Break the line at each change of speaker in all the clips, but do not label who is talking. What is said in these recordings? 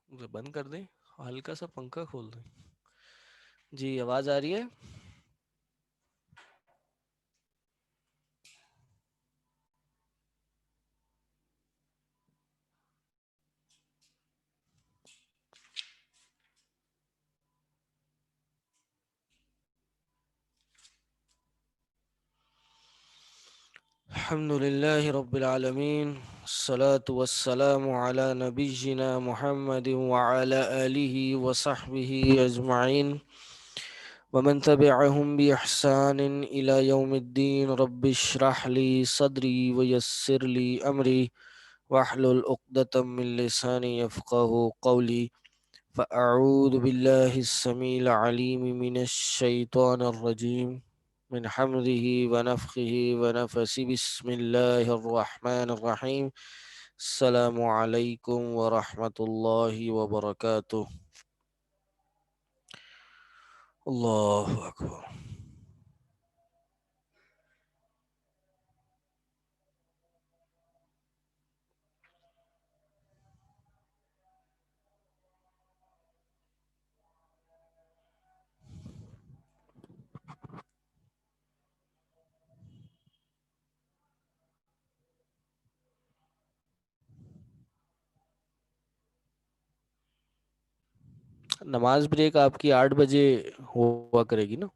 اسے بند کر دیں، ہلکا سا پنکھا کھول دیں. جی آواز آ رہی ہے؟ الحمد لله رب العالمين، الصلاة والسلام على نبينا محمد وعلى آله وصحبه أجمعين ومن تبعهم بإحسان إلى يوم الدين. رب اشرح لي صدري ويسر لي أمري واحلل عقدة من لساني يفقه قولي. فأعوذ بالله السميع العليم من الشيطان الرجيم من حمده ونفخه ونفسه. بسم الله الرحمن الرحيم. السلام عليكم ورحمة الله وبركاته. الله أكبر. نماز بریک آپ کی 8 بجے ہوا کرے گی نا؟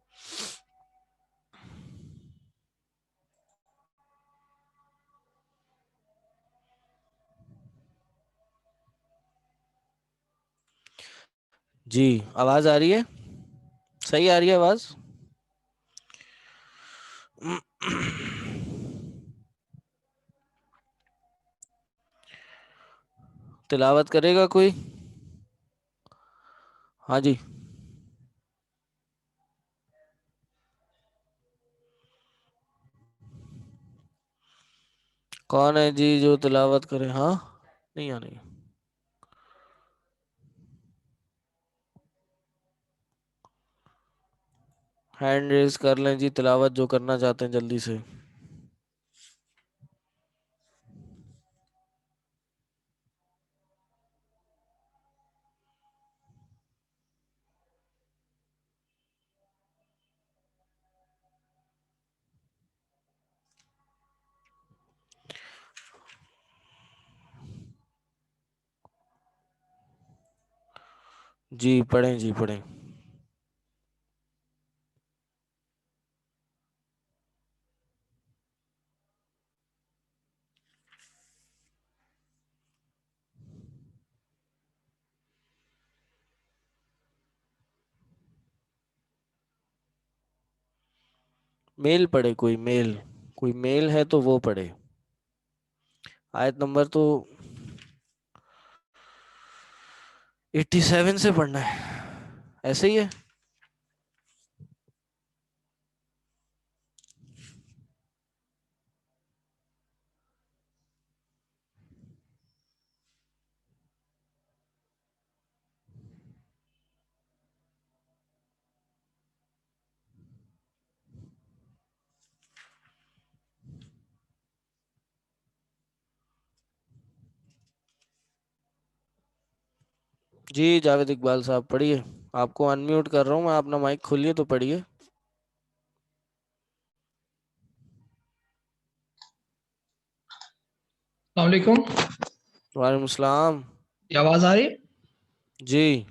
جی آواز آ رہی ہے؟ صحیح آ رہی ہے آواز؟ تلاوت کرے گا کوئی؟ ہاں جی. کون ہے جی جو تلاوت کرے؟ ہاں نہیں آنی. ہینڈ ریز کر لیں جی، تلاوت جو کرنا چاہتے ہیں جلدی سے. جی پڑھیں جی پڑھیں. میل پڑھے، کوئی میل ہے تو وہ پڑھے. آیت نمبر تو 87 سے پڑھنا ہے، ایسے ہی ہے. جی جاوید اقبال صاحب پڑھیے. آپ کو انمیوٹ کر رہا ہوں میں، اپنا مائک کھولیے تو پڑھیے.
السلام علیکم.
وعلیکم السلام.
یہ آواز آ رہی ہے؟
جی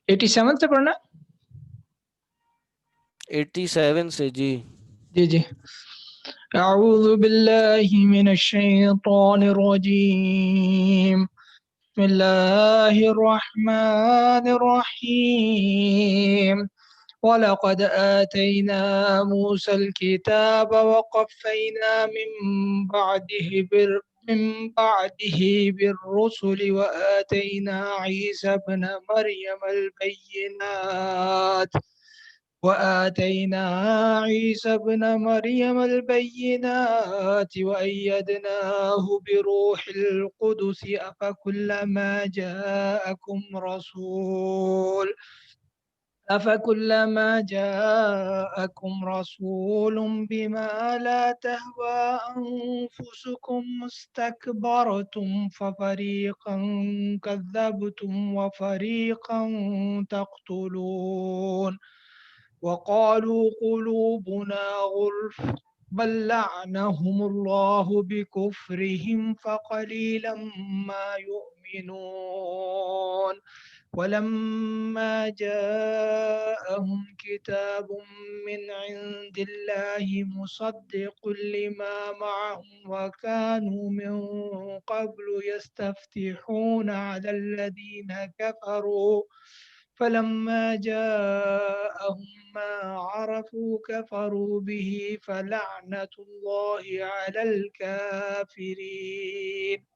87 سے پڑھنا؟
87 سے جی.
جی. اعوذ باللہ من الشیطان الرجیم، بسم اللہ الرحمن الرحیم. وَلَقَدْ آتَيْنَا مُوسَى الْكِتَابَ وَقَفَّيْنَا مِن بَعْدِهِ بِالرُّسُلِ وَآتَيْنَا عِيسَى ابْنَ مَرْيَمَ الْبَيِّنَاتِ وآتينا عيسى ابن مريم البينات وأيدناه بروح القدس أفكلما جاءكم رسول بما لا تهوى أنفسكم استكبرتم ففريقا كذبتم وفريقا تقتلون وقالوا قلوبنا غلف بل لعنهم الله بكفرهم فقليلا ما يؤمنون ولما جاءهم كتاب من عند الله مصدق لما معهم وكانوا من قبل يستفتحون على الذين كفروا فلما جاءهم ما عرفوا كفروا به فلعنة الله على الكافرين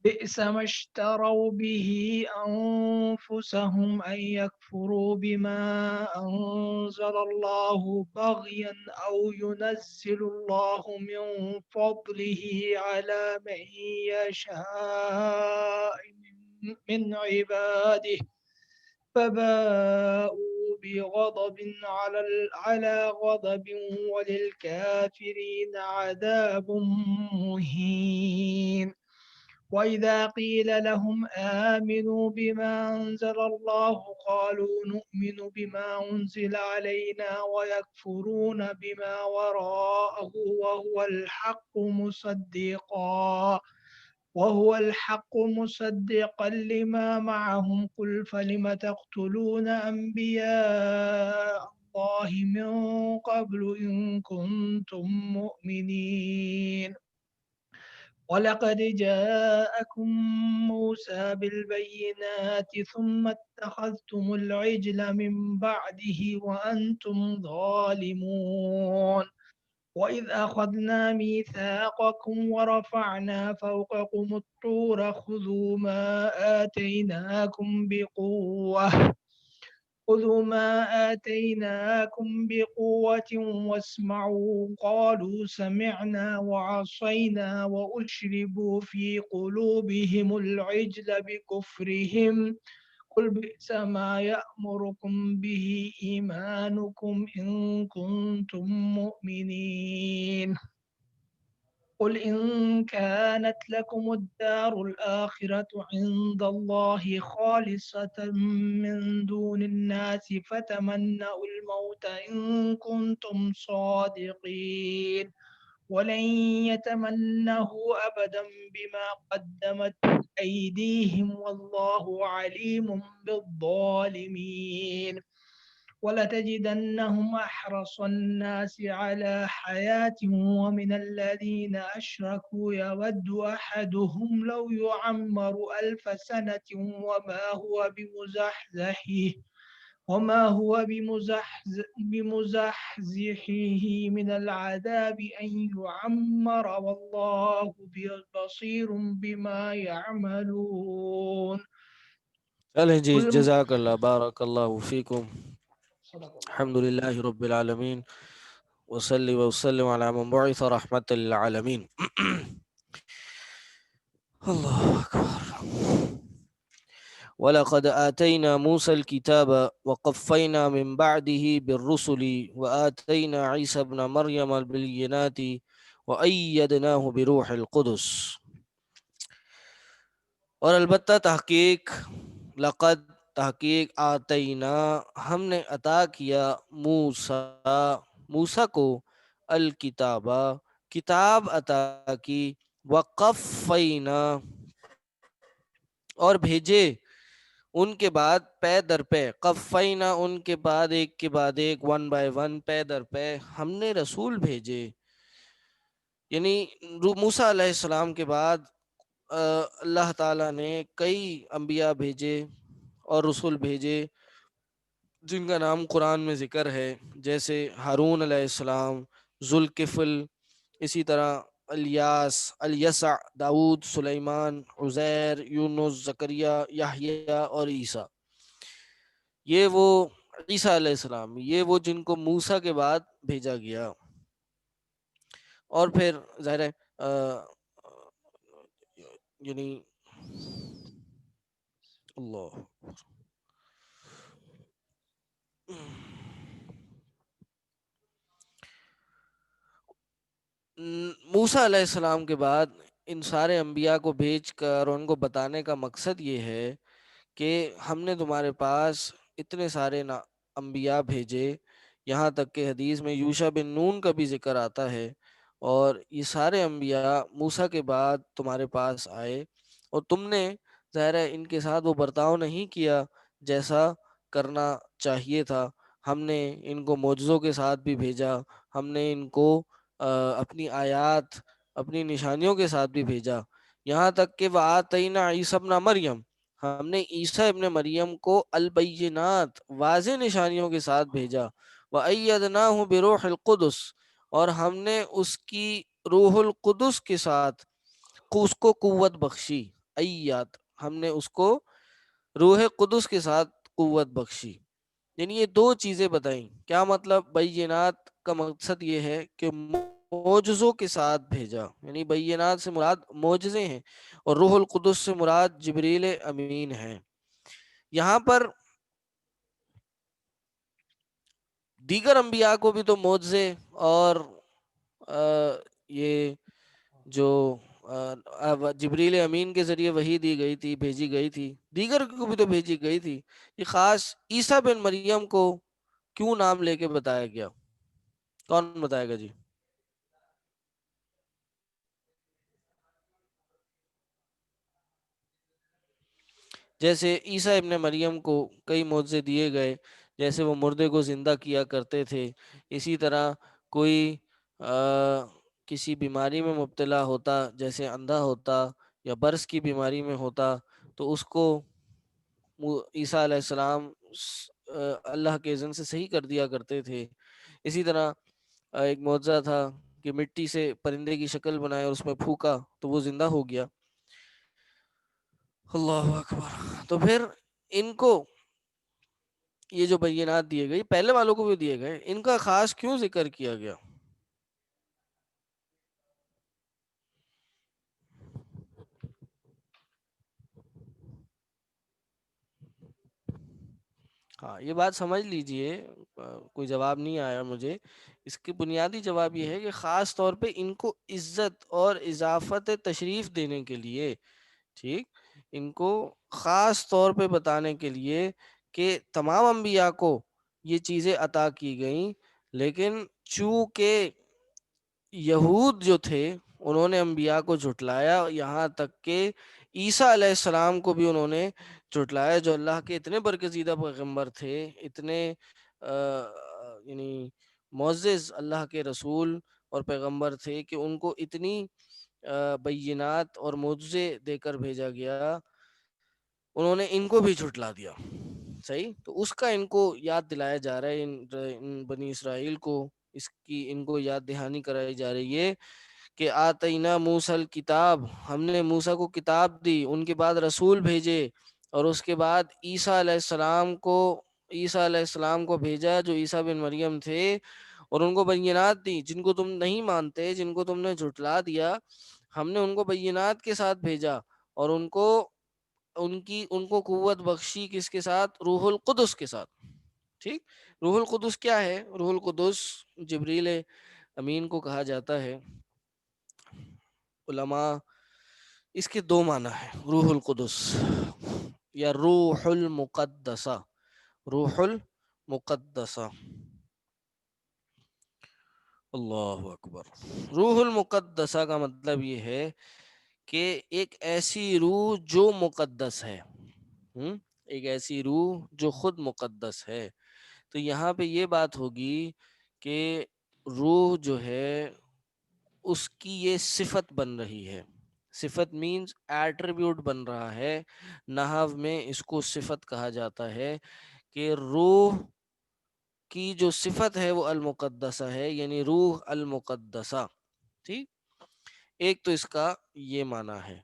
بئس ما اشتروا به أنفسهم أن يكفروا بما أنزل الله بغيا أو ينزل الله من فضله على من يشاء من عباده فباءوا بغضب على غضب وللكافرين عذاب مهين وإذا قيل لهم آمنوا بما أنزل الله قالوا نؤمن بما أنزل علينا ويكفرون بما وراءه وهو الحق مصدقا لما معهم قل فلم تقتلون أنبياء الله من قبل إن كنتم مؤمنين ولقد جاءكم موسى بالبينات ثم اتخذتم العجل من بعده وأنتم ظالمون وإذ أخذنا ميثاقكم ورفعنا فوقكم الطور خذوا ما آتيناكم بقوة واسمعوا قالوا سمعنا وعصينا وأشربوا في قلوبهم العجل بكفرهم قل بئس ما يأمركم به إيمانكم إن كنتم مؤمنين قل إن كانت لكم الدار الآخرة عند الله خالصة من دون الناس فتمنوا الموت إن كنتم صادقين ولن يتمنه أبدا بما قدمت أيديهم والله عليم بالظالمين ولتجدنهم أحرص الناس على حياة ومن الذين أشركوا يود أحدهم لو يعمر 1000 سنة وما هو بمزحزحه من العذاب أن يعمر والله بصير بما يعملون
چلیں جی،
قل
جزاک اللہ، بارک اللہ فیکم،
صدق الله.
الحمد للہ رب العالمین، وصلی وسلم علی من بعث رحمت للعالمین۔ اللہ اکبر۔ وَلَقَدْ آتَيْنَا مُوسَى الْكِتَابَ وَقَفَّيْنَا مِنْ بَعْدِهِ بِالرُّسُلِ وَآتَيْنَا عِيسَى ابْنَ مَرْيَمَ الْبَيِّنَاتِ وَأَيَّدْنَاهُ بِرُوحِ الْقُدُسِ۔ اور البتہ تحقیق، لقد تحقیق، آتینا ہم نے عطا کیا، موسیٰ کو، الکتاب کتاب عطا کی، وقفینا اور بھیجے ان کے بعد پے در پے، قفینا ان کے بعد ایک کے بعد ایک، ون بائی ون، پے در پے ہم نے رسول بھیجے، یعنی موسیٰ علیہ السلام کے بعد اللہ تعالیٰ نے کئی انبیاء بھیجے اور رسول بھیجے جن کا نام قرآن میں ذکر ہے، جیسے ہارون علیہ السلام، ذوالکفل، اسی طرح الیاس، الیسع، داؤد، سلیمان، عزیر، یونس، زکریا، یحییٰ اور عیسیٰ۔ یہ وہ عیسیٰ علیہ السلام، یہ وہ جن کو موسیٰ کے بعد بھیجا گیا. اور پھر ظاہر ہے یعنی اللہ موسیٰ علیہ السلام کے بعد ان سارے انبیاء کو بھیج کر ان کو بتانے کا مقصد یہ ہے کہ ہم نے تمہارے پاس اتنے سارے انبیاء بھیجے، یہاں تک کہ حدیث میں یوشع بن نون کا بھی ذکر آتا ہے، اور یہ سارے انبیاء موسیٰ کے بعد تمہارے پاس آئے، اور تم نے ظاہر ہے ان کے ساتھ وہ برتاؤ نہیں کیا جیسا کرنا چاہیے تھا. ہم نے ان کو معجزوں کے ساتھ بھی بھیجا، ہم نے ان کو اپنی آیات، اپنی نشانیوں کے ساتھ بھی بھیجا، یہاں تک کہ وَآتَيْنَا عِيسَى ابْنَ مَرْيَمَ، ہم نے عیسیٰ ابن مریم کو البینات، واضح نشانیوں کے ساتھ بھیجا. وَأَيَّدْنَاهُ بِرُوحِ الْقُدُسِ، اور ہم نے اس کی روح القدس کے ساتھ اس کو قوت بخشی. ایات، ہم نے اس کو روح قدس کے ساتھ قوت بخشی. یعنی یہ دو چیزیں بتائیں. کیا مطلب؟ بینات کا مقصد یہ ہے کہ معجزوں کے ساتھ بھیجا، یعنی بینات سے مراد معجزے ہیں، اور روح القدس سے مراد جبریل امین ہیں. یہاں پر دیگر انبیاء کو بھی تو معجزے اور یہ جو جبریل امین کے ذریعے وحی دی گئی تھی، بھیجی گئی تھی، دیگر کو بھی تو بھیجی گئی تھی. یہ خاص عیسیٰ بن مریم کو کیوں نام لے کے بتایا گیا؟ کون بتائے گا جی؟ جیسے عیسیٰ ابن مریم کو کئی معجزے دیے گئے، جیسے وہ مردے کو زندہ کیا کرتے تھے، اسی طرح کوئی کسی بیماری میں مبتلا ہوتا، جیسے اندھا ہوتا یا برس کی بیماری میں ہوتا، تو اس کو عیسیٰ علیہ السلام اللہ کے اذن سے صحیح کر دیا کرتے تھے. اسی طرح ایک معجزہ تھا کہ مٹی سے پرندے کی شکل بنائے اور اس میں پھونکا تو وہ زندہ ہو گیا. اللہ اکبر. تو پھر ان کو یہ جو بینات دیے گئے، پہلے والوں کو بھی دیے گئے، ان کا خاص کیوں ذکر کیا گیا؟ ہاں یہ بات سمجھ لیجئے، کوئی جواب نہیں آیا مجھے. اس کی بنیادی جواب یہ ہے کہ خاص طور پہ ان کو عزت اور اضافت تشریف دینے کے لیے، ٹھیک، ان کو خاص طور پہ بتانے کے لیے کہ تمام انبیاء کو یہ چیزیں عطا کی گئیں، لیکن چونکہ یہود جو تھے انہوں نے انبیاء کو جھٹلایا، یہاں تک کہ عیسیٰ علیہ السلام کو بھی انہوں نے جھٹلایا، جو اللہ کے اتنے برگزیدہ پیغمبر تھے، اتنے یعنی معزز اللہ کے رسول اور پیغمبر تھے کہ ان کو اتنی بینات اور معجزے دے کر بھیجا گیا، انہوں نے ان کو بھی جھٹلا دیا. صحیح. تو اس کا ان کو یاد دلایا جا رہا ہے، ان بنی اسرائیل کو اس کی ان کو یاد دہانی کرائی جا رہی ہے کہ آتینا موسیٰ الکتاب، ہم نے موسیٰ کو کتاب دی، ان کے بعد رسول بھیجے، اور اس کے بعد عیسیٰ علیہ السلام کو بھیجا جو عیسیٰ بن مریم تھے، اور ان کو بینات دی. جن کو تم نہیں مانتے، جن کو تم نے جھٹلا دیا، ہم نے ان کو بینات کے ساتھ بھیجا، اور ان کو قوت بخشی کس کے ساتھ؟ روح القدس کے ساتھ. ٹھیک. روح القدس کیا ہے؟ روح القدس جبریل امین کو کہا جاتا ہے. علماء اس کے دو معنی ہیں، روح القدس یا روح المقدسہ. روح المقدسہ، اللہ اکبر. روح المقدسہ کا مطلب یہ ہے کہ ایک ایسی روح جو مقدس ہے، ایک ایسی روح جو خود مقدس ہے. تو یہاں پہ یہ بات ہوگی کہ روح جو ہے اس کی یہ صفت بن رہی ہے. صفت مینز ایٹریبیوٹ بن رہا ہے. نحو میں اس کو صفت کہا جاتا ہے کہ روح کی جو صفت ہے وہ المقدسہ ہے، یعنی روح المقدسہ. ٹھیک. ایک تو اس کا یہ معنی ہے.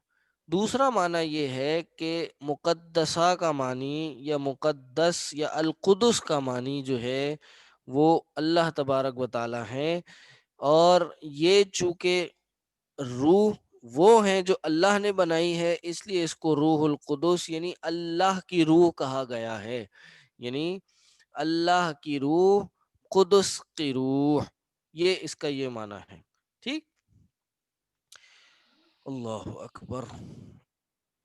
دوسرا معنی یہ ہے کہ مقدسہ کا معنی یا مقدس یا القدس کا معنی جو ہے وہ اللہ تبارک و تعالی ہیں، اور یہ چونکہ روح وہ ہیں جو اللہ نے بنائی ہے، اس لیے اس کو روح القدس یعنی اللہ کی روح کہا گیا ہے، یعنی اللہ کی روح، قدس کی روح، یہ اس کا یہ معنی ہے۔ ٹھیک، اللہ اکبر۔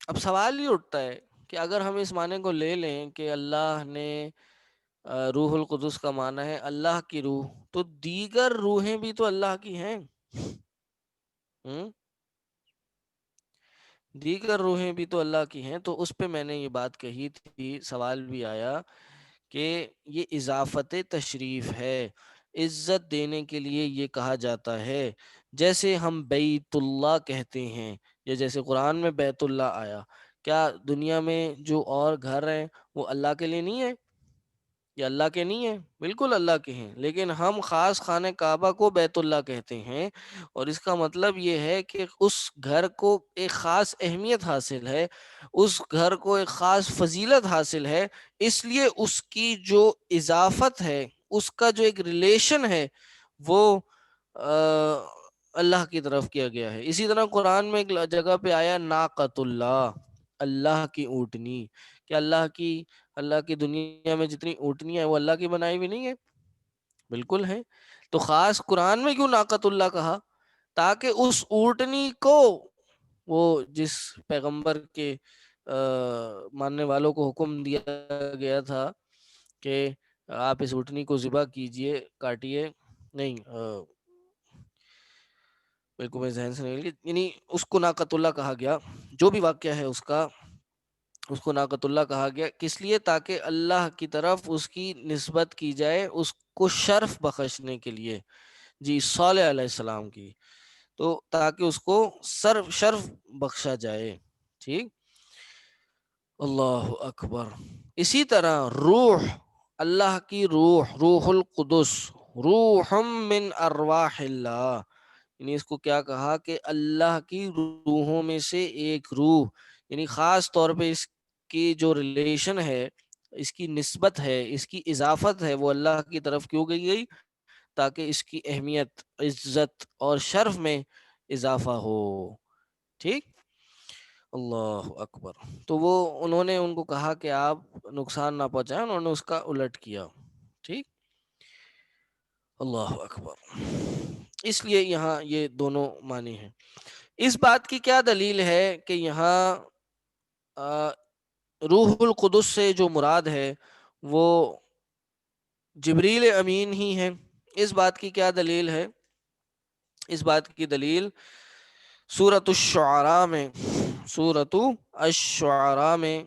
اب سوال یہ اٹھتا ہے کہ اگر ہم اس معنی کو لے لیں کہ اللہ نے روح القدس کا معنی ہے اللہ کی روح، تو دیگر روحیں بھی تو اللہ کی ہیں۔ ہم؟ دیگر روحیں بھی تو اللہ کی ہیں، تو اس پہ میں نے یہ بات کہی تھی، سوال بھی آیا کہ یہ اضافت تشریف ہے، عزت دینے کے لیے یہ کہا جاتا ہے، جیسے ہم بیت اللہ کہتے ہیں، یا جیسے قرآن میں بیت اللہ آیا، کیا دنیا میں جو اور گھر ہیں وہ اللہ کے لیے نہیں ہے؟ یہ اللہ کے نہیں ہیں؟ بالکل اللہ کے ہیں، لیکن ہم خاص خانہ کعبہ کو بیت اللہ کہتے ہیں، اور اس کا مطلب یہ ہے کہ اس گھر کو ایک خاص اہمیت حاصل ہے، اس گھر کو ایک خاص فضیلت حاصل ہے، اس لیے اس کی جو اضافت ہے، اس کا جو ایک ریلیشن ہے، وہ اللہ کی طرف کیا گیا ہے۔ اسی طرح قرآن میں ایک جگہ پہ آیا ناقۃ اللہ، اللہ کی اونٹنی، کہ اللہ کی دنیا میں جتنی اونٹنیاں ہیں وہ اللہ کی بنائی ہوئی نہیں ہے؟ بالکل ہیں۔ تو خاص قرآن میں کیوں ناقۃ اللہ کہا؟ تاکہ اس اونٹنی کو، وہ جس پیغمبر کے ماننے والوں کو حکم دیا گیا تھا کہ آپ اس اونٹنی کو ذبح کیجئے، کاٹیے، نہیں میرے کو میں ذہن سے نہیں، یعنی اس کو ناقۃ اللہ کہا گیا، جو بھی واقعہ ہے اس کا، اس کو ناقۃ اللہ کہا گیا، کس لیے؟ تاکہ اللہ کی طرف اس کی نسبت کی جائے، اس کو شرف بخشنے کے لیے، جی صالح علیہ السلام کی، تو تاکہ اس کو شرف بخشا جائے۔ ٹھیک، اللہ اکبر۔ اسی طرح روح، اللہ کی روح، روح القدس، روح من ارواح اللہ، یعنی اس کو کیا کہا کہ اللہ کی روحوں میں سے ایک روح، یعنی خاص طور پہ اس کی جو ریلیشن ہے، اس کی نسبت ہے، اس کی اضافت ہے، وہ اللہ کی طرف کیوں گئی؟ تاکہ اس کی اہمیت، عزت اور شرف میں اضافہ ہو۔ ٹھیک، اللہ اکبر۔ تو وہ انہوں نے ان کو کہا کہ آپ نقصان نہ پہنچائیں، انہوں نے اس کا الٹ کیا۔ ٹھیک، اللہ اکبر۔ اس لیے یہاں یہ دونوں معنی ہیں۔ اس بات کی کیا دلیل ہے کہ یہاں روح القدس سے جو مراد ہے وہ جبریل امین ہی ہیں؟ اس بات کی کیا دلیل ہے؟ اس بات کی دلیل سورۃ الشعراء میں، سورۃ الشعراء میں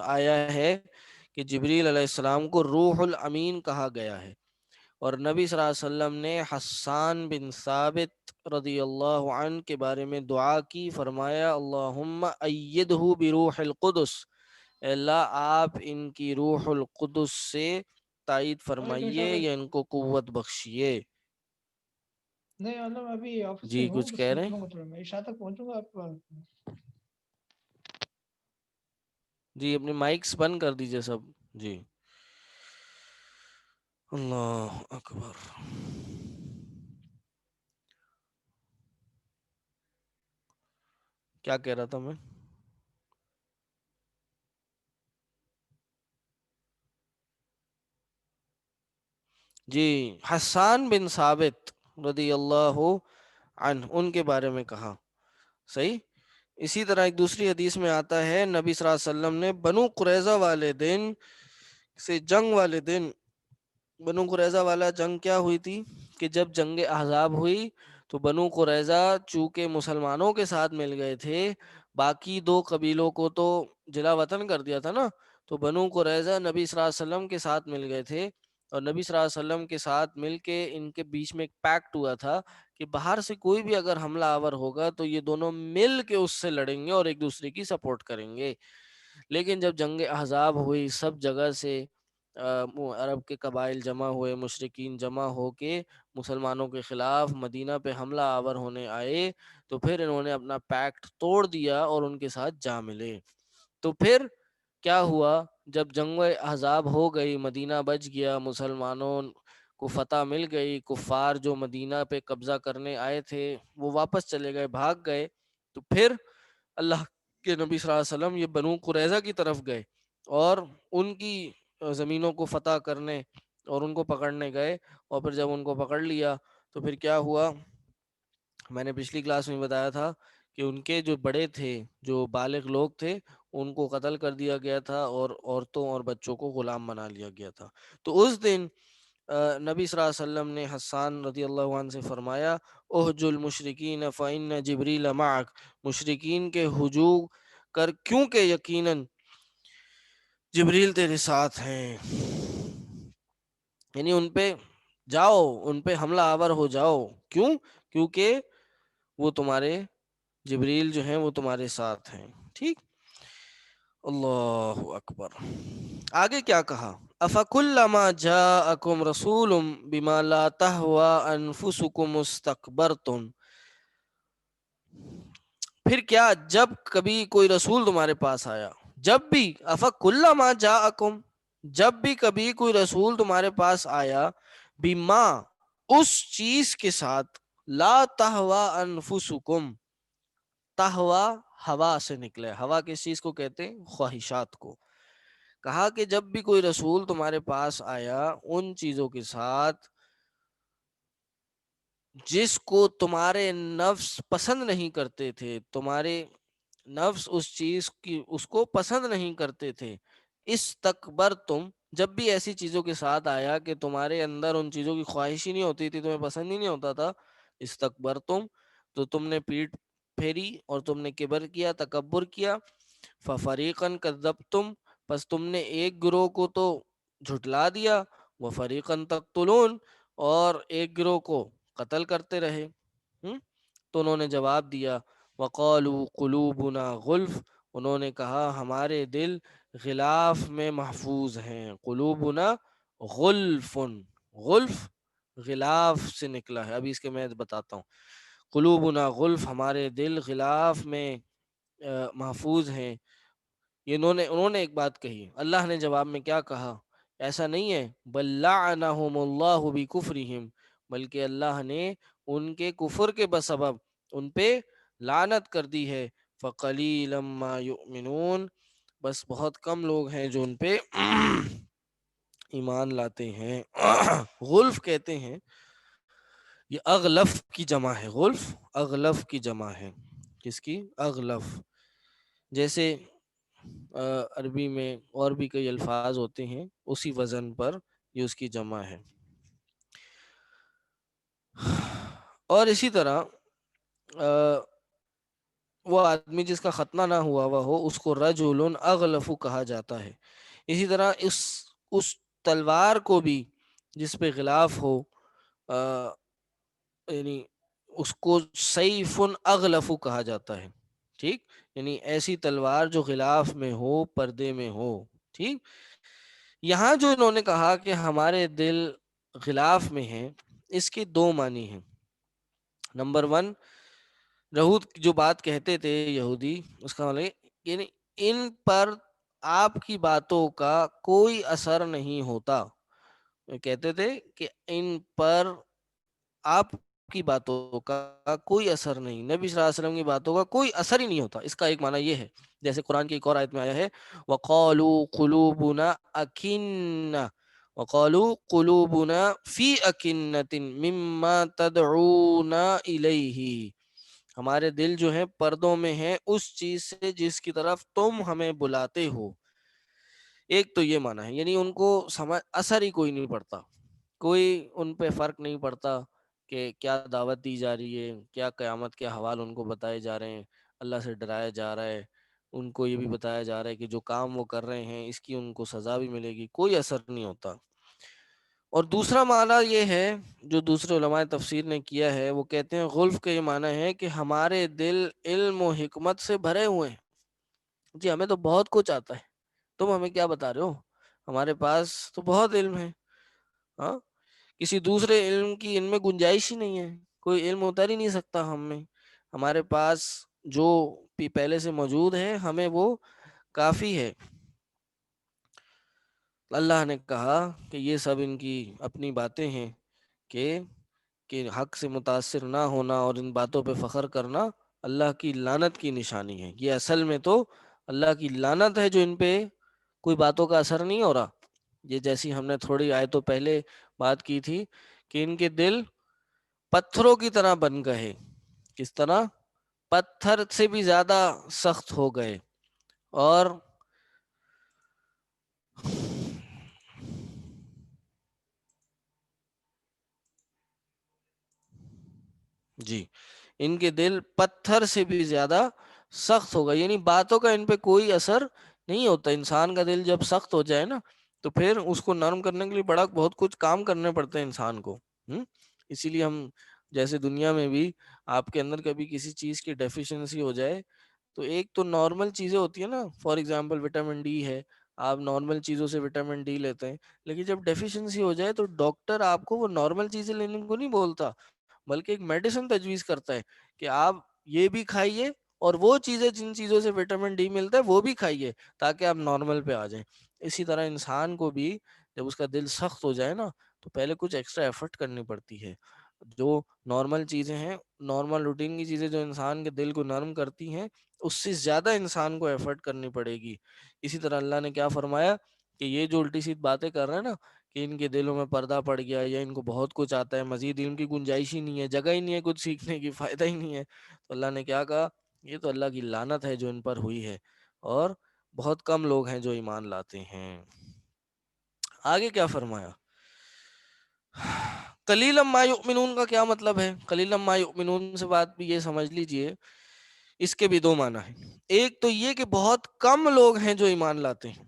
آیا ہے کہ جبریل علیہ السلام کو روح الامین کہا گیا ہے، اور نبی صلی اللہ علیہ وسلم نے حسان بن ثابت رضی اللہ عنہ کے بارے میں دعا کی، فرمایا اللہم ایدہ بروح القدس، اے اللہ آپ ان کی روح القدس سے تائید
وعلیکم
فرمائیے
السلام۔
یا ان کو قوت بخشیے۔
نہیں مطلب ابھی آفس سے
جی
ہوں،
کچھ
بس
کہہ رہے
نکلوں
ہیں؟
گا تھوڑا، میں عشاء تک پہنچوں گا آپ کا۔
جی اپنے مائکس بند کر دیجئے سب۔ جی اللہ اکبر۔ کیا کہہ رہا تھا میں؟ جی حسان بن ثابت رضی اللہ عنہ، ان کے بارے میں کہا، صحیح۔ اسی طرح ایک دوسری حدیث میں آتا ہے نبی صلی اللہ علیہ وسلم نے بنو قریظہ والے دن سے، جنگ والے دن، بنو قریظہ والا جنگ کیا ہوئی تھی کہ جب جنگ احزاب ہوئی تو بنو قریظہ چونکہ مسلمانوں کے ساتھ مل گئے تھے، باقی دو قبیلوں کو تو جلا وطن کر دیا تھا نا، تو بنو قریظہ نبی صلی اللہ علیہ وسلم کے ساتھ مل گئے تھے، اور نبی صلی اللہ علیہ وسلم کے ساتھ مل کے ان کے بیچ میں ایک پیکٹ ہوا تھا کہ باہر سے کوئی بھی اگر حملہ آور ہوگا تو یہ دونوں مل کے اس سے لڑیں گے اور ایک دوسرے کی سپورٹ کریں گے۔ لیکن جب جنگ احزاب ہوئی، سب جگہ سے عرب کے قبائل جمع ہوئے، مشرکین جمع ہو کے مسلمانوں کے خلاف مدینہ پہ حملہ آور ہونے آئے، تو پھر انہوں نے اپنا پیکٹ توڑ دیا اور ان کے ساتھ جا ملے۔ تو پھر کیا ہوا، جب جنگ احزاب ہو گئی، مدینہ بچ گیا، مسلمانوں کو فتح مل گئی، کفار جو مدینہ پہ قبضہ کرنے آئے تھے وہ واپس چلے گئے، بھاگ گئے، تو پھر اللہ کے نبی صلی اللہ علیہ وسلم یہ بنو قریظہ کی طرف گئے اور ان کی زمینوں کو فتح کرنے اور ان کو پکڑنے گئے، اور پھر جب ان کو پکڑ لیا تو پھر کیا ہوا، میں نے پچھلی کلاس میں بتایا تھا کہ ان کے جو بڑے تھے، جو بالغ لوگ تھے، ان کو قتل کر دیا گیا تھا اور عورتوں اور بچوں کو غلام بنا لیا گیا تھا۔ تو اس دن نبی صلی اللہ علیہ وسلم نے حسان رضی اللہ عنہ سے فرمایا، احج المشرکین فإن جبریل معک، مشرکین کے ہجوم کر کیونکہ یقیناً جبریل تیرے ساتھ ہیں، یعنی ان پہ جاؤ، ان پہ حملہ آور ہو جاؤ، کیوں؟ کیونکہ وہ تمہارے جبریل جو ہیں وہ تمہارے ساتھ ہیں۔ ٹھیک، اللہ اکبر۔ آگے کیا کہا، افکلما جاءکم رسول بما لا تہوی انفسکم استکبرتم، پھر کیا جب کبھی کوئی رسول تمہارے پاس آیا، جب بھی، افکلما جاءکم، جب بھی کبھی کوئی رسول تمہارے پاس آیا، بما، اس چیز کے ساتھ، لا تہوی انفسکم، تہوا ہوا سے نکلے، ہوا کس چیز کو کہتے ہیں؟ خواہشات کو۔ کہا کہ جب بھی کوئی رسول تمہارے پاس آیا ان چیزوں کے ساتھ جس کو تمہارے نفس پسند نہیں کرتے تھے، تمہارے نفس اس چیز کی اس کو پسند نہیں کرتے تھے، استکبرتم، جب بھی ایسی چیزوں کے ساتھ آیا کہ تمہارے اندر ان چیزوں کی خواہش ہی نہیں ہوتی تھی، تمہیں پسند ہی نہیں ہوتا تھا، استکبرتم، تو تم نے پیٹ پھیری اور تم نے کبر کیا، تکبر کیا، ففریقاً کذبتم، پس تم نے ایک گروہ کو تو جھٹلا دیا، وفریقاً تقتلون، اور ایک گروہ کو قتل کرتے رہے۔ تو انہوں نے جواب دیا، وقالوا قلوبنا غلف، انہوں نے کہا ہمارے دل غلاف میں محفوظ ہیں، قلوبنا غلف، غلف غلاف سے نکلا ہے، ابھی اس کے میں بتاتا ہوں، قلوبنا غلف، ہمارے دل غلاف میں محفوظ ہیں۔ یہ انہوں نے ایک بات کہی، اللہ نے جواب میں کیا کہا، ایسا نہیں ہے، بل لعنہم اللہ بکفرہم، بلکہ اللہ نے ان کے کفر کے بسبب ان پہ لعنت کر دی ہے، فقلیلا ما یؤمنون، بس بہت کم لوگ ہیں جو ان پہ ایمان لاتے ہیں۔ غلف کہتے ہیں، یہ اغلف کی جمع ہے، غلف اغلف کی جمع ہے، کس کی؟ اغلف، جیسے عربی میں اور بھی کئی الفاظ ہوتے ہیں اسی وزن پر، یہ اس کی جمع ہے۔ اور اسی طرح وہ آدمی جس کا ختنہ نہ ہوا ہوا ہو اس کو رجل اغلف کہا جاتا ہے۔ اسی طرح اس تلوار کو بھی جس پہ غلاف ہو، یعنی اس کو سیف اغلف کہا جاتا ہے، ٹھیک، یعنی ایسی تلوار جو غلاف میں ہو، پردے میں ہو، ٹھیک۔ یہاں جو انہوں نے کہا کہ ہمارے دل غلاف میں ہیں، اس کے دو معنی ہیں۔ نمبر ون، یہود جو بات کہتے تھے یہودی، اس کا مطلب یعنی ان پر آپ کی باتوں کا کوئی اثر نہیں ہوتا، کہتے تھے کہ ان پر آپ کی باتوں کا کوئی اثر نہیں، نبی صلی اللہ علیہ وسلم کی باتوں کا کوئی اثر ہی نہیں ہوتا، اس کا ایک معنی یہ ہے، جیسے قرآن کی ایک اور آیت میں آیا ہے، وَقَالُوا قُلُوبُنَا أَكِنَّةٌ وَقَالُوا قُلُوبُنَا فِي أَكِنَّةٍ مِّمَّا تَدْعُونَا إِلَيْهِ، ہمارے دل جو ہیں پردوں میں ہیں اس چیز سے جس کی طرف تم ہمیں بلاتے ہو۔ ایک تو یہ معنی ہے، یعنی ان کو اثر ہی کوئی نہیں پڑتا، کوئی ان پہ فرق نہیں پڑتا کہ کیا دعوت دی جا رہی ہے، کیا قیامت کے حوال ان کو بتائے جا رہے ہیں، اللہ سے ڈرایا جا رہا ہے، ان کو یہ بھی بتایا جا رہا ہے کہ جو کام وہ کر رہے ہیں اس کی ان کو سزا بھی ملے گی، کوئی اثر نہیں ہوتا۔ اور دوسرا معنی یہ ہے جو دوسرے علماء تفسیر نے کیا ہے، وہ کہتے ہیں غلف کا یہ معنی ہے کہ ہمارے دل علم و حکمت سے بھرے ہوئے ہیں، جی ہمیں تو بہت کچھ آتا ہے، تم ہمیں کیا بتا رہے ہو، ہمارے پاس تو بہت علم ہے، ہاں، کسی دوسرے علم کی ان میں گنجائش ہی نہیں ہے، کوئی علم اتر ہی نہیں سکتا ہم میں، ہمارے پاس جو پہلے سے موجود ہے ہمیں وہ کافی ہے۔ اللہ نے کہا کہ یہ سب ان کی اپنی باتیں ہیں کہ حق سے متاثر نہ ہونا اور ان باتوں پہ فخر کرنا اللہ کی لعنت کی نشانی ہے۔ یہ اصل میں تو اللہ کی لعنت ہے جو ان پہ کوئی باتوں کا اثر نہیں ہو رہا۔ یہ جیسی ہم نے تھوڑی آیتوں پہلے بات کی تھی کہ ان کے دل پتھروں کی طرح بن گئے، کس طرح؟ پتھر سے بھی زیادہ سخت ہو گئے۔ اور جی، ان کے دل پتھر سے بھی زیادہ سخت ہوگا، یعنی باتوں کا ان پہ کوئی اثر نہیں ہوتا۔ انسان کا دل جب سخت ہو جائے نا تو پھر اس کو نرم کرنے کے لیے بہت کچھ کام کرنے پڑتے ہیں انسان کو۔ اسی لیے ہم جیسے دنیا میں بھی آپ کے اندر کبھی کسی چیز کی ڈیفیشنسی ہو جائے تو ایک تو نارمل چیزیں ہوتی ہیں نا، فار ایگزامپل وٹامن ڈی ہے، آپ نارمل چیزوں سے وٹامن ڈی لیتے ہیں، لیکن جب ڈیفیشنسی ہو جائے تو ڈاکٹر آپ کو وہ نارمل چیزیں لینے کو نہیں بولتا، بلکہ ایک میڈیسن تجویز کرتا ہے کہ آپ یہ بھی کھائیے اور وہ چیزیں جن چیزوں سے وٹامن ڈی ملتا ہے وہ بھی کھائیے تاکہ آپ نارمل پہ آ جائیں۔ اسی طرح انسان کو بھی جب اس کا دل سخت ہو جائے نا تو پہلے کچھ ایکسٹرا ایفرٹ کرنی پڑتی ہے۔ جو نارمل چیزیں ہیں، نارمل روٹین کی چیزیں جو انسان کے دل کو نرم کرتی ہیں، اس سے زیادہ انسان کو ایفرٹ کرنی پڑے گی۔ اسی طرح اللہ نے کیا فرمایا کہ یہ جو الٹی سیدھی باتیں کر رہے ہیں نا کہ ان کے دلوں میں پردہ پڑ گیا یا ان کو بہت کچھ آتا ہے، مزید علم کی گنجائش ہی نہیں ہے، جگہ ہی نہیں ہے کچھ سیکھنے کی، فائدہ ہی نہیں ہے، تو اللہ نے کیا کہا؟ یہ تو اللہ کی لعنت ہے جو ان پر ہوئی ہے، اور بہت کم لوگ ہیں جو ایمان لاتے ہیں۔ آگے کیا فرمایا؟ قلیلا ما یؤمنون کا کیا مطلب ہے؟ قلیلا ما یؤمنون سے بات بھی یہ سمجھ لیجئے، اس کے بھی دو معنی ہیں۔ ایک تو یہ کہ بہت کم لوگ ہیں جو ایمان لاتے ہیں،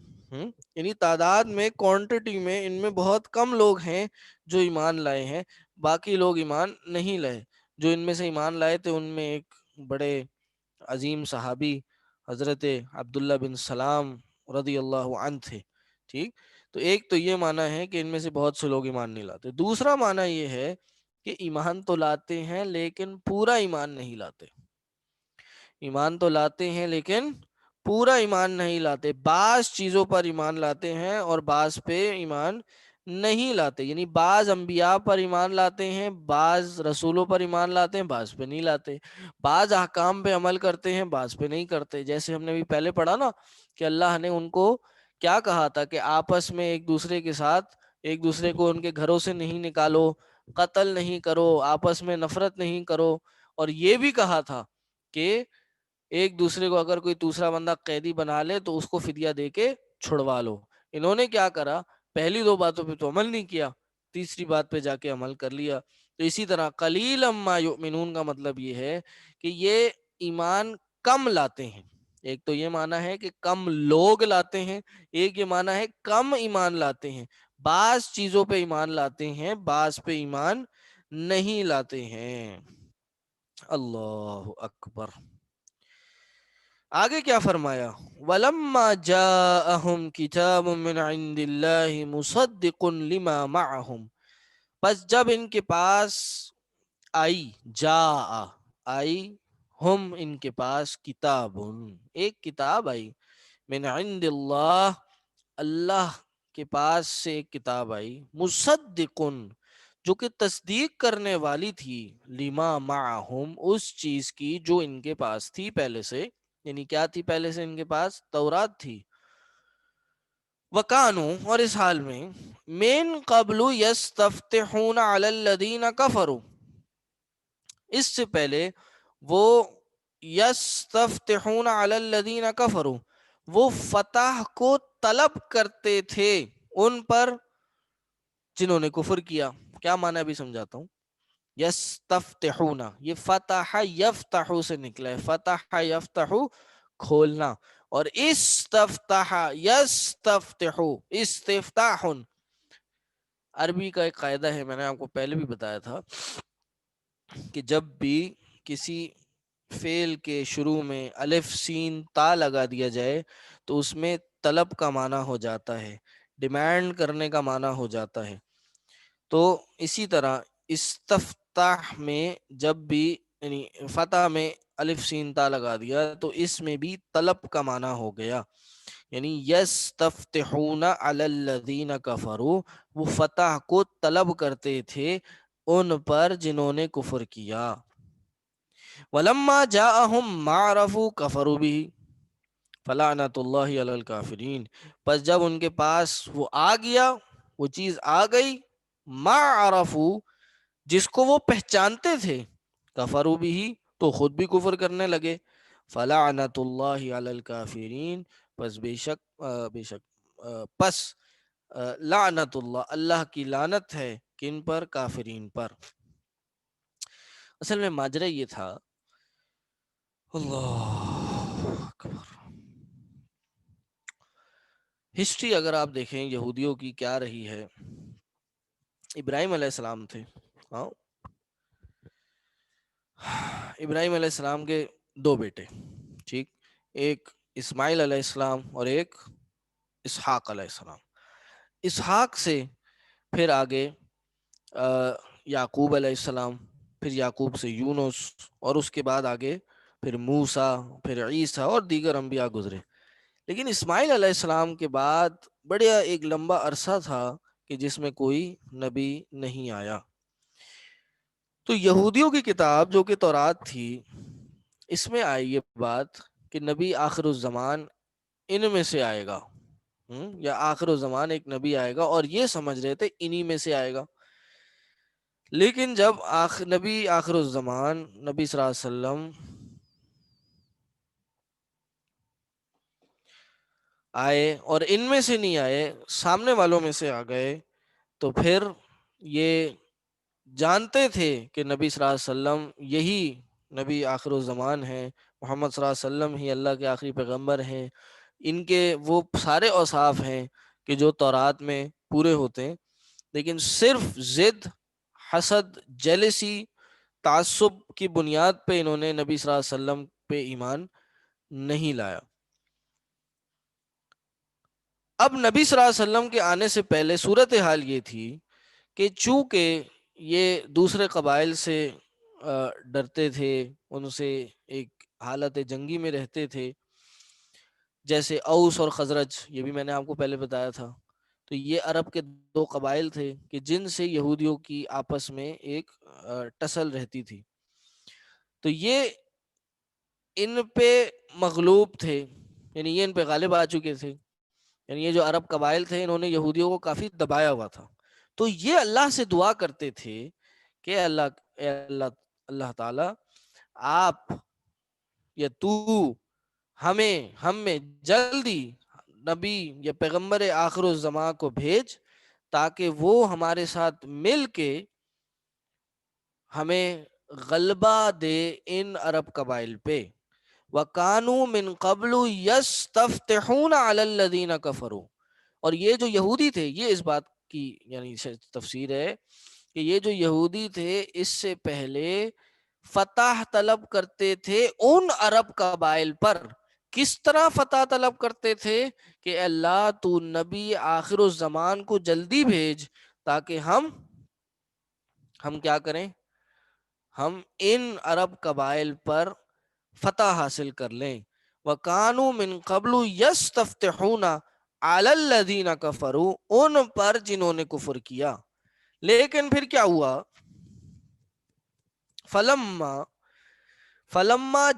یعنی تعداد میں، کوانٹٹی میں ان میں بہت کم لوگ ہیں جو ایمان لائے ہیں، باقی لوگ ایمان نہیں لائے۔ جو ان میں سے ایمان لائے تھے ان میں ایک بڑے عظیم صحابی حضرت عبداللہ بن سلام رضی اللہ عنہ تھے، ٹھیک؟ تو ایک تو یہ معنی ہے کہ ان میں سے بہت سے لوگ ایمان نہیں لاتے۔ دوسرا معنی یہ ہے کہ ایمان تو لاتے ہیں لیکن پورا ایمان نہیں لاتے۔ ایمان تو لاتے ہیں لیکن پورا ایمان نہیں لاتے، بعض چیزوں پر ایمان لاتے ہیں اور بعض پہ ایمان نہیں لاتے، یعنی بعض انبیاء پر ایمان لاتے ہیں، بعض رسولوں پر ایمان لاتے ہیں، بعض پہ نہیں لاتے، بعض احکام پہ عمل کرتے ہیں، بعض پہ نہیں کرتے۔ جیسے ہم نے بھی پہلے پڑھا نا کہ اللہ نے ان کو کیا کہا تھا کہ آپس میں ایک دوسرے کے ساتھ، ایک دوسرے کو ان کے گھروں سے نہیں نکالو، قتل نہیں کرو، آپس میں نفرت نہیں کرو، اور یہ بھی کہا تھا کہ ایک دوسرے کو اگر کوئی دوسرا بندہ قیدی بنا لے تو اس کو فدیہ دے کے چھڑوا لو۔ انہوں نے کیا کرا؟ پہلی دو باتوں پہ تو عمل نہیں کیا، تیسری بات پہ جا کے عمل کر لیا۔ تو اسی طرح قلیلا ما یؤمنون کا مطلب یہ ہے کہ یہ ایمان کم لاتے ہیں۔ ایک تو یہ معنی ہے کہ کم لوگ لاتے ہیں، ایک یہ معنی ہے کم ایمان لاتے ہیں، بعض چیزوں پہ ایمان لاتے ہیں، بعض پہ ایمان نہیں لاتے ہیں۔ اللہ اکبر۔ آگے کیا فرمایا؟ وَلَمَّا جَاءَهُمْ كِتَابٌ مِّنْ عِندِ اللَّهِ مُصَدِّقٌ لِمَا مَعَهُمْ، بس جب ان کے پاس آئی، آئی ہم ان کے پاس، کتاب، ایک کتاب آئی، من عند اللہ، اللہ کے پاس سے ایک کتاب آئی، مصدق، جو کہ تصدیق کرنے والی تھی، لما معہم، اس چیز کی جو ان کے پاس تھی پہلے سے، یعنی کیا تھی پہلے سے ان کے پاس؟ تورات تھی۔ وَكَانُوا، اور اس حال میں، مِن قَبْلُ يَسْتَفْتِحُونَ عَلَى الَّذِينَ كَفَرُوا، اس سے پہلے وہ یستفتحون علی الذین کفروا، وہ فتح کو طلب کرتے تھے ان پر جنہوں نے کفر کیا۔ کیا معنی ابھی سمجھاتا ہوں۔ یستفتحون، یہ فتح یفتح سے نکلا ہے، فتح یفتح کھولنا، اور استفتح یستفتح استفتاح، عربی کا ایک قاعدہ ہے، میں نے آپ کو پہلے بھی بتایا تھا کہ جب بھی کسی فعل کے شروع میں الف سین تا لگا دیا جائے تو اس میں طلب کا معنی ہو جاتا ہے، ڈیمانڈ کرنے کا معنی ہو جاتا ہے. تو اسی طرح استفتاح میں جب بھی یعنی فتح میں الف سین تا لگا دیا تو اس میں بھی طلب کا معنی ہو گیا. یعنی یستفتحون علی الذین کفروا، وہ فتح کو طلب کرتے تھے ان پر جنہوں نے کفر کیا. ولما جاءہم ما عرفوا کفروا به فلعنۃ اللہ علی الکافرین، پس جب ان کے پاس وہ آ گیا، وہ چیز آ گئی، ما عرفوا، جس کو وہ پہچانتے تھے، کفروا به، تو خود بھی کفر کرنے لگے. فلعنۃ اللہ علی الکافرین، پس بے شک پس لعنت اللہ، اللہ کی لعنت ہے کن پر؟ کافرین پر. اصل میں ماجرا یہ تھا، اللہ اکبر، ہسٹری اگر آپ دیکھیں یہودیوں کی کیا رہی ہے. ابراہیم علیہ السلام تھے، ہاں، ابراہیم علیہ السلام کے دو بیٹے، ٹھیک، ایک اسماعیل علیہ السلام اور ایک اسحاق علیہ السلام. اسحاق سے پھر آگے یعقوب علیہ السلام، پھر یعقوب سے یونس، اور اس کے بعد آگے پھر موسیٰ، پھر عیسیٰ اور دیگر انبیاء گزرے. لیکن اسماعیل علیہ السلام کے بعد بڑا ایک لمبا عرصہ تھا کہ جس میں کوئی نبی نہیں آیا. تو یہودیوں کی کتاب جو کہ تورات تھی، اس میں آئی یہ بات کہ نبی آخر الزمان ان میں سے آئے گا، یا آخر الزمان ایک نبی آئے گا، اور یہ سمجھ رہے تھے انہی میں سے آئے گا. لیکن جب نبی آخر الزمان نبی صلی اللہ علیہ وسلم آئے اور ان میں سے نہیں آئے، سامنے والوں میں سے آ گئے، تو پھر یہ جانتے تھے کہ نبی صلی اللہ علیہ وسلم یہی نبی آخر الزمان ہیں، محمد صلی اللہ علیہ وسلم ہی اللہ کے آخری پیغمبر ہیں، ان کے وہ سارے اوصاف ہیں کہ جو تورات میں پورے ہوتے ہیں. لیکن صرف ضد، حسد، جیلسی، تعصب کی بنیاد پہ انہوں نے نبی صلی اللہ علیہ وسلم پہ ایمان نہیں لایا. اب نبی صلی اللہ علیہ وسلم کے آنے سے پہلے صورتحال یہ تھی کہ چونکہ یہ دوسرے قبائل سے ڈرتے تھے، ان سے ایک حالت جنگی میں رہتے تھے، جیسے اوس اور خزرج، یہ بھی میں نے آپ کو پہلے بتایا تھا. تو یہ عرب کے دو قبائل تھے کہ جن سے یہودیوں کی آپس میں ایک ٹسل رہتی تھی. تو یہ ان پہ مغلوب تھے، یعنی یہ ان پہ غالب آ چکے تھے. یعنی یہ جو عرب قبائل تھے انہوں نے یہودیوں کو کافی دبایا ہوا تھا. تو یہ اللہ سے دعا کرتے تھے کہ اللہ تعالی، آپ یا تو ہم میں جلدی نبی یا پیغمبر آخر الزمان کو بھیج، تاکہ وہ ہمارے ساتھ مل کے ہمیں غلبہ دے ان عرب قبائل پہ. وَكَانُوا مِن قَبْلُ يَسْتَفْتِحُونَ عَلَى الَّذِينَ كَفَرُوا، اور یہ جو یہودی تھے، یہ اس بات کی یعنی تفسیر ہے کہ یہ جو یہودی تھے اس سے پہلے فتح طلب کرتے تھے ان عرب قبائل پر. کس طرح فتح طلب کرتے تھے؟ کہ اللہ تو نبی آخر الزمان کو جلدی بھیج تاکہ ہم کیا کریں، ہم ان عرب قبائل پر فتح حاصل کر لیں. وَكَانُوا مِن قَبْلُ يَسْتَفْتِحُونَ عَلَى الَّذِينَ كَفَرُوا، ان پر جنہوں نے کفر کیا. لیکن پھر کیا ہوا؟ فلما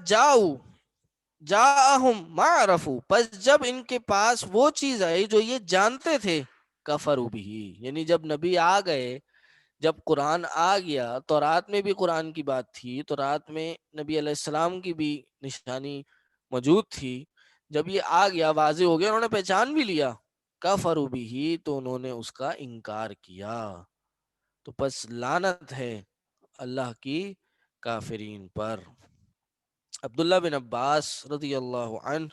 جاءہم ما عرفوا، پس جب ان کے پاس وہ چیز آئی جو یہ جانتے تھے، کفروا بہ، یعنی جب نبی آ گئے، جب قرآن آ گیا، تو رات میں بھی قرآن کی بات تھی، تو رات میں نبی علیہ السلام کی بھی نشانی موجود تھی. جب یہ آ گیا، واضح ہو گیا، انہوں نے پہچان بھی لیا، کفروا بہ، تو انہوں نے اس کا انکار کیا. تو پس لعنت ہے اللہ کی کافرین پر. عبداللہ بن عباس رضی اللہ عنہ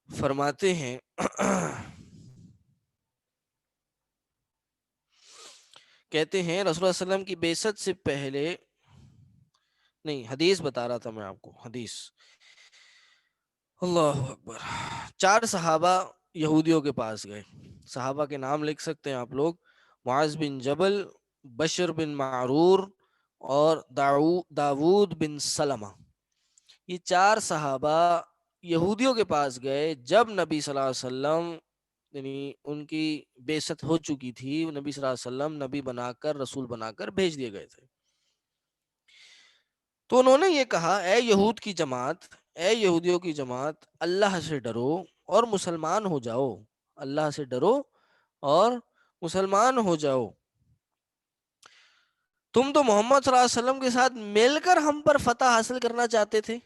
فرماتے ہیں کہتے ہیں رسول اللہ صلی اللہ علیہ وسلم کی بعثت سے پہلے، نہیں حدیث بتا رہا تھا میں آپ کو، حدیث، اللہ اکبر، 4 صحابہ یہودیوں کے پاس گئے. صحابہ کے نام لکھ سکتے ہیں آپ لوگ، معاذ بن جبل، بشر بن معرور اور داود بن سلمہ. یہ 4 صحابہ یہودیوں کے پاس گئے جب نبی صلی اللہ علیہ وسلم، یعنی ان کی بعثت ہو چکی تھی، نبی صلی اللہ علیہ وسلم نبی بنا کر، رسول بنا کر بھیج دیے گئے تھے. تو انہوں نے یہ کہا، اے یہود کی جماعت، اے یہودیوں کی جماعت، اللہ سے ڈرو اور مسلمان ہو جاؤ. اللہ سے ڈرو اور مسلمان ہو جاؤ. تم تو محمد صلی اللہ علیہ وسلم کے ساتھ مل کر ہم پر فتح حاصل کرنا چاہتے تھے.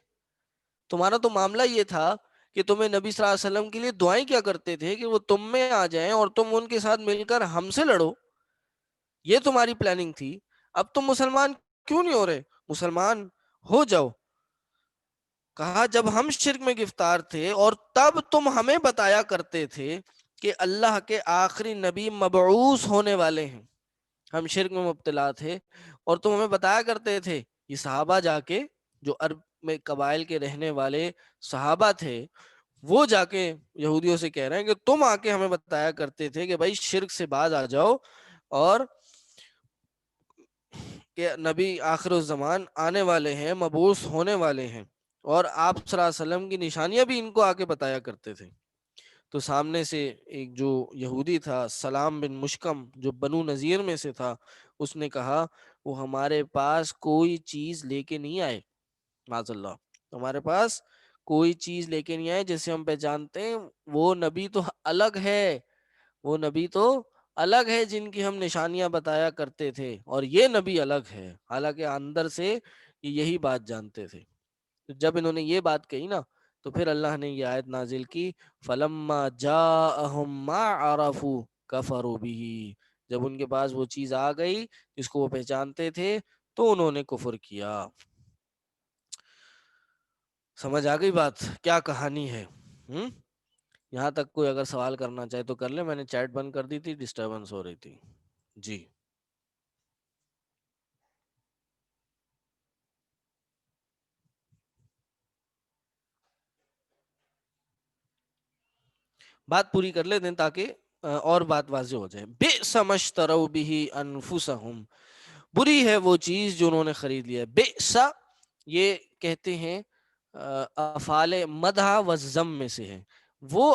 تمہارا تو معاملہ یہ تھا کہ تمہیں نبی صلی اللہ علیہ وسلم کے لیے دعائیں کیا کرتے تھے کہ وہ تم میں آ جائیں اور تم ان کے ساتھ مل کر ہم سے لڑو. یہ تمہاری پلاننگ تھی. اب تم مسلمان کیوں نہیں ہو رہے؟ مسلمان ہو جاؤ. کہا جب ہم شرک میں گرفتار تھے اور تب تم ہمیں بتایا کرتے تھے کہ اللہ کے آخری نبی مبعوث ہونے والے ہیں، ہم شرک میں مبتلا تھے اور تم ہمیں بتایا کرتے تھے. یہ صحابہ جا کے، جو عرب میں قبائل کے رہنے والے صحابہ تھے، وہ جا کے یہودیوں سے کہہ رہے ہیں کہ تم آ کے ہمیں بتایا کرتے تھے کہ بھائی شرک سے باز آ جاؤ اور کہ نبی آخر الزمان آنے والے ہیں، مبعوث ہونے والے ہیں، اور آپ صلی اللہ علیہ وسلم کی نشانیاں بھی ان کو آ کے بتایا کرتے تھے. تو سامنے سے ایک جو یہودی تھا، سلام بن مشکم، جو بنو نذیر میں سے تھا، اس نے کہا وہ ہمارے پاس کوئی چیز لے کے نہیں آئے، معاذ اللہ، ہمارے پاس کوئی چیز لے کے نہیں آئے جیسے ہم پہچانتے ہیں. وہ نبی تو الگ ہے، وہ نبی تو الگ ہے جن کی ہم نشانیاں بتایا کرتے تھے، اور یہ نبی الگ ہے، حالانکہ اندر سے یہی بات جانتے تھے. جب انہوں نے یہ بات کہی نا، تو پھر اللہ نے یہ آیت نازل کی، فَلَمَّا جَاءَهُم مَّا عَرَفُوا كَفَرُوا بِهِ. جب ان کے پاس وہ چیز آ گئی جس کو وہ پہچانتے تھے تو انہوں نے کفر کیا. سمجھ آ گئی بات کیا کہانی ہے؟ یہاں تک کوئی اگر سوال کرنا چاہے تو کر لے. میں نے چیٹ بند کر دی تھی، ڈسٹربنس ہو رہی تھی. جی بات پوری کر لیتے ہیں تاکہ اور بات واضح ہو جائے. بئس ما اشتروا به انفسهم، بری ہے وہ چیز جو انہوں نے خرید لیا. بئس یہ کہتے ہیں افعال مدح و ذم میں سے ہے. وہ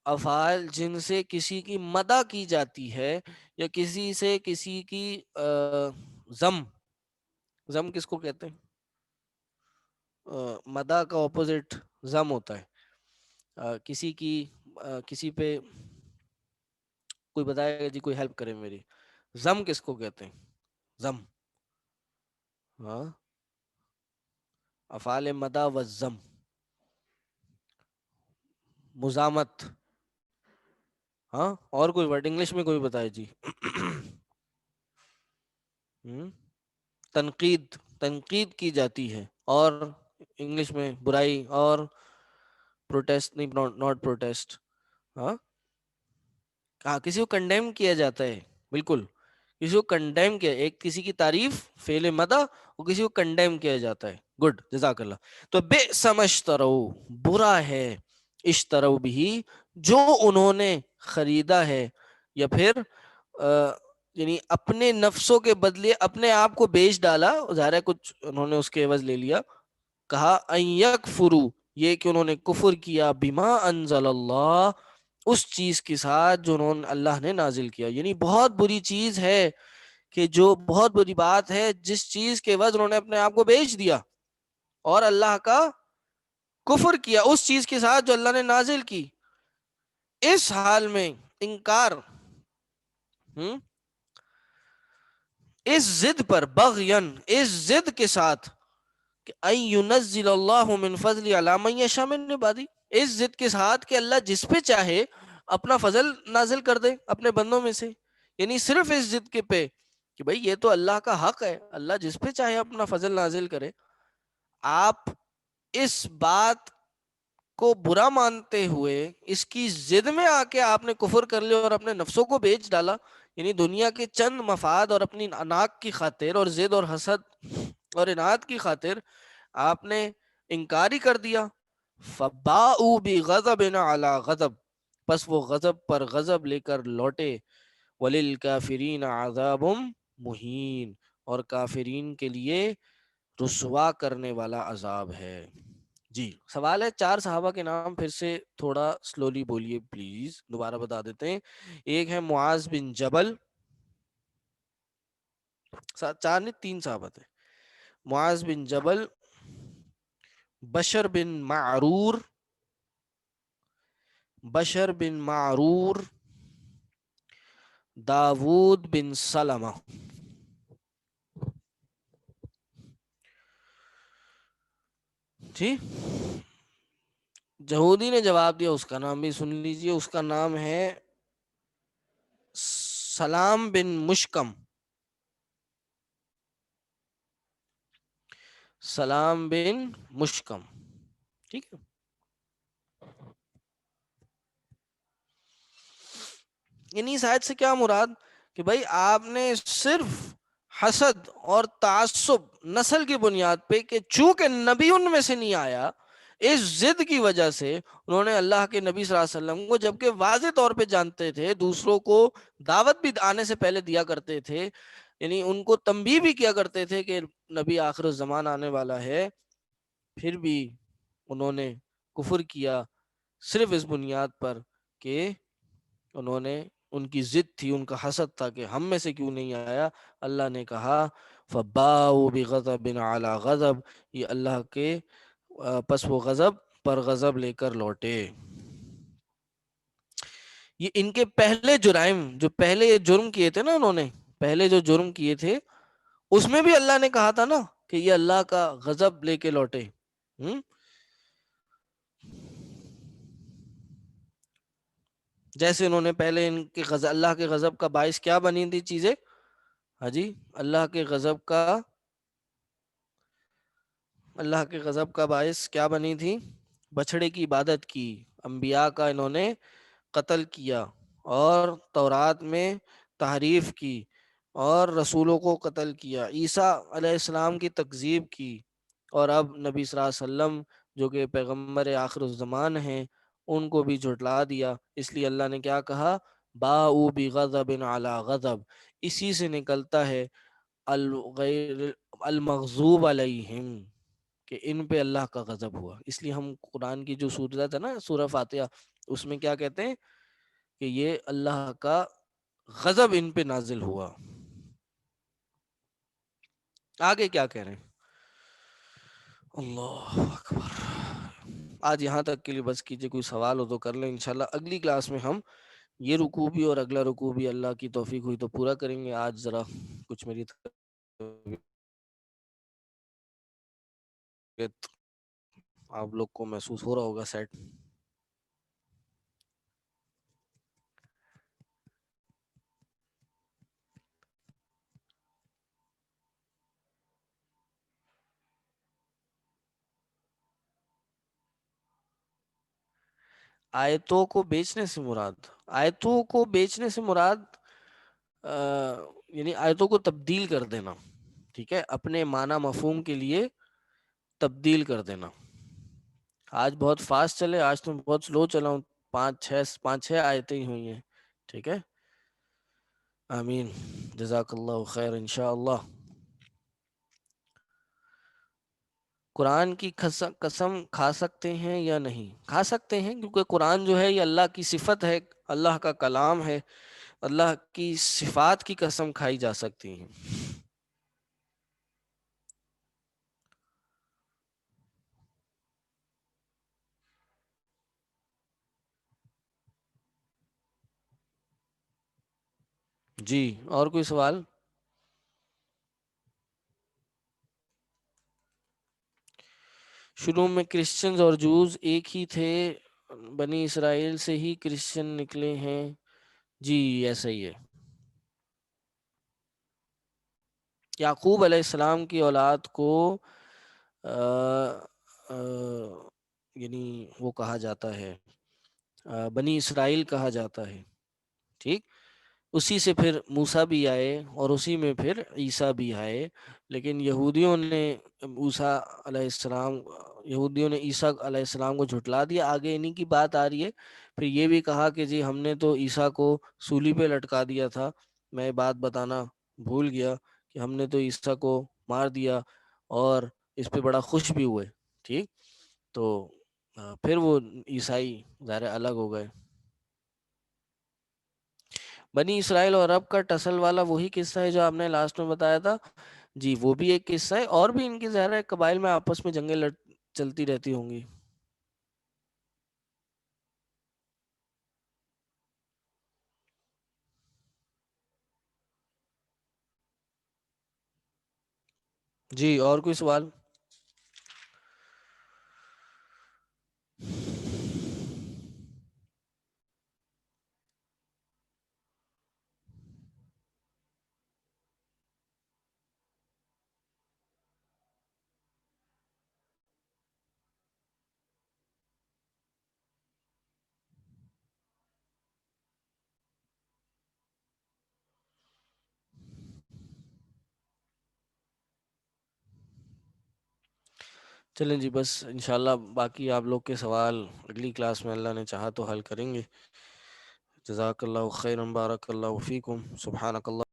افعال جن سے کسی کی مدح کی جاتی ہے یا کسی سے کسی کی ذم کس کو کہتے ہیں؟ مدح کا اپوزٹ ذم ہوتا ہے. کسی کی کسی پہ کوئی بتائے گا جی، کوئی ہیلپ کرے میری. ذم کس کو کہتے ہیں؟ ذم، ہاں، افعال مدح و ذم، مزامت. ہاں، اور کوئی ورڈ انگلش میں کوئی بتائے جی. تنقید کی جاتی ہے، اور انگلش میں برائی، اور پروٹیسٹ نہیں، ناٹ پروٹیسٹ. ہاں، کسی کو کنڈیم کیا جاتا ہے، بالکل، کسی کو کنڈیم کیا، ایک کسی کی تعریف فعل مدح، اور کسی کو کنڈیم کیا جاتا ہے. گڈ، جزاک اللہ. تو بئس ما اشتروا، برا ہے، اشتروا بھی، جو انہوں نے خریدا ہے، یا پھر یعنی اپنے نفسوں کے بدلے اپنے آپ کو بیچ ڈالا. ظاہر ہے کچھ انہوں نے اس کے عوض لے لیا. کہا ان یکفروا، یہ کہ انہوں نے کفر کیا، بما انزل اللہ، اس چیز کے ساتھ جو اللہ نے نازل کیا. یعنی بہت بری چیز ہے کہ جو بہت بری بات ہے جس چیز کے عوض انہوں نے اپنے آپ کو بیچ دیا اور اللہ کا کفر کیا اس چیز کے ساتھ جو اللہ نے نازل کی. اس حال میں انکار، اس ضد پر، بغین، اس ضد کے ساتھ کہ ان ينزل اللہ من فضل علی من یشاء من عبادہ، اس ضد کے ساتھ کہ اللہ جس پہ چاہے اپنا فضل نازل کر دے اپنے بندوں میں سے. یعنی صرف اس ضد کے پہ کہ بھئی یہ تو اللہ کا حق ہے، اللہ جس پہ چاہے اپنا فضل نازل کرے. آپ اس بات کو برا مانتے ہوئے اس کی ضد میں آ کے آپ نے کفر کر لیا اور اپنے نفسوں کو بیچ ڈالا. یعنی دنیا کے چند مفاد اور اپنی اناق کی خاطر اور ضد اور حسد اور اناد کی خاطر آپ نے انکار ہی کر دیا. فباؤوا بغضب علی غضب، پس وہ غضب پر غضب لے کر لوٹے، وَلِلْكَافِرِينَ عَذَابٌ مُهِينٌ، اور کافرین کے لیے رسوا کرنے والا عذاب ہے۔ جی سوال ہے، 4 صحابہ کے نام پھر سے تھوڑا سلولی بولیے پلیز، دوبارہ بتا دیتے ہیں۔ ایک ہے معاذ بن جبل، 4 نہیں 3 صحابہ تھے، معاذ بن جبل، بشر بن معرور، داود بن سلمہ۔ ٹھیک، یہودی نے جواب دیا، اس کا نام بھی سن لیجئے، اس کا نام ہے سلام بن مشکم، سلام بن مشکم۔ ٹھیک ہے، یعنی اس آیت سے کیا مراد کہ بھائی آپ نے صرف حسد اور تعصب نسل کی بنیاد پہ کہ چونکہ نبی ان میں سے نہیں آیا، اس ضد کی وجہ سے انہوں نے اللہ کے نبی صلی اللہ علیہ وسلم کو، جبکہ واضح طور پہ جانتے تھے، دوسروں کو دعوت بھی آنے سے پہلے دیا کرتے تھے، یعنی ان کو تنبیہ بھی کیا کرتے تھے کہ نبی آخر الزمان آنے والا ہے، پھر بھی انہوں نے کفر کیا صرف اس بنیاد پر کہ انہوں نے، ان کی ضد تھی، ان کا حسد تھا کہ ہم میں سے کیوں نہیں آیا۔ اللہ نے کہا فَبَاءُوا بِغَضَبٍ عَلَىٰ غَضَبٍ، یہ اللہ کے پس وہ غضب پر غضب لے کر لوٹے۔ یہ ان کے پہلے جرائم، جو پہلے یہ جرم کیے تھے نا، انہوں نے پہلے جو جرم کیے تھے اس میں بھی اللہ نے کہا تھا نا کہ یہ اللہ کا غضب لے کے لوٹے۔ جیسے انہوں نے پہلے ان کے اللہ کے غضب کا باعث کیا بنی تھی چیزیں، ہاں جی، اللہ کے غضب کا باعث کیا بنی تھی؟ بچڑے کی عبادت کی، انبیاء کا انہوں نے قتل کیا، اور تورات میں تحریف کی، اور رسولوں کو قتل کیا، عیسیٰ علیہ السلام کی تکذیب کی، اور اب نبی صلی اللہ علیہ وسلم جو کہ پیغمبر آخر الزمان ہیں ان کو بھی جھٹلا دیا۔ اس لیے اللہ نے کیا کہا؟ باءوا بغضب علی غضب، اسی سے نکلتا ہے الغیر المغضوب علیہم، کہ ان پہ اللہ کا غضب ہوا۔ اس لیے ہم قرآن کی جو سورت ہے نا، سورہ فاتحہ، اس میں کیا کہتے ہیں کہ یہ اللہ کا غضب ان پہ نازل ہوا۔ آگے کیا کہہ رہے ہیں؟ اللہ اکبر۔ آج یہاں تک کے لیے بس کیجئے، کوئی سوال ہو تو کر لیں، انشاءاللہ اگلی کلاس میں ہم یہ رکوع بھی اور اگلا رکوع بھی اللہ کی توفیق ہوئی تو پورا کریں گے۔ آج ذرا کچھ میری طبیعت آپ لوگ کو محسوس ہو رہا ہوگا سیٹ۔ آیتوں کو بیچنے سے مراد یعنی آیتوں کو تبدیل کر دینا، ٹھیک ہے، اپنے معنی مفہوم کے لیے تبدیل کر دینا۔ آج بہت فاسٹ چلے، آج تم بہت سلو چلا ہوں، 5-6 آیتیں ہی ہوئی ہیں، ٹھیک ہے، آمین، جزاک اللہ خیر انشاءاللہ۔ قرآن کی قسم کھا سکتے ہیں یا نہیں؟ کھا سکتے ہیں، کیونکہ قرآن جو ہے یہ اللہ کی صفت ہے، اللہ کا کلام ہے، اللہ کی صفات کی قسم کھائی جا سکتی ہیں۔ جی، اور کوئی سوال؟ شروع میں کرسچنز اور جوز ایک ہی تھے، بنی اسرائیل سے ہی کرسچن نکلے ہیں؟ جی ایسا ہی ہے۔ یعقوب علیہ السلام کی اولاد کو یعنی وہ کہا جاتا ہے، بنی اسرائیل کہا جاتا ہے، ٹھیک، اسی سے پھر موسیٰ بھی آئے اور اسی میں پھر عیسیٰ بھی آئے، لیکن یہودیوں نے موسیٰ علیہ السلام یہودیوں نے عیسیٰ علیہ السلام کو جھٹلا دیا۔ آگے انہی کی بات آ رہی ہے، پھر یہ بھی کہا کہ جی ہم نے تو عیسیٰ کو سولی پہ لٹکا دیا تھا، میں بات بتانا بھول گیا کہ ہم نے تو عیسیٰ کو مار دیا اور اس پہ بڑا خوش بھی ہوئے۔ ٹھیک، تو پھر وہ عیسائی ظاہر الگ ہو گئے۔ بنی اسرائیل اور عرب کا ٹسل والا وہی قصہ ہے جو آپ نے لاسٹ میں بتایا تھا؟ جی وہ بھی ایک قصہ ہے، اور بھی ان کی ظاہر ہے قبائل میں آپس میں جنگیں چلتی رہتی ہوں گی۔ جی اور کوئی سوال؟ چلیں جی، بس انشاءاللہ باقی آپ لوگ کے سوال اگلی کلاس میں اللہ نے چاہا تو حل کریں گے۔ جزاک اللہ خیرا، بارک اللہ فیکم، سبحانک اللہ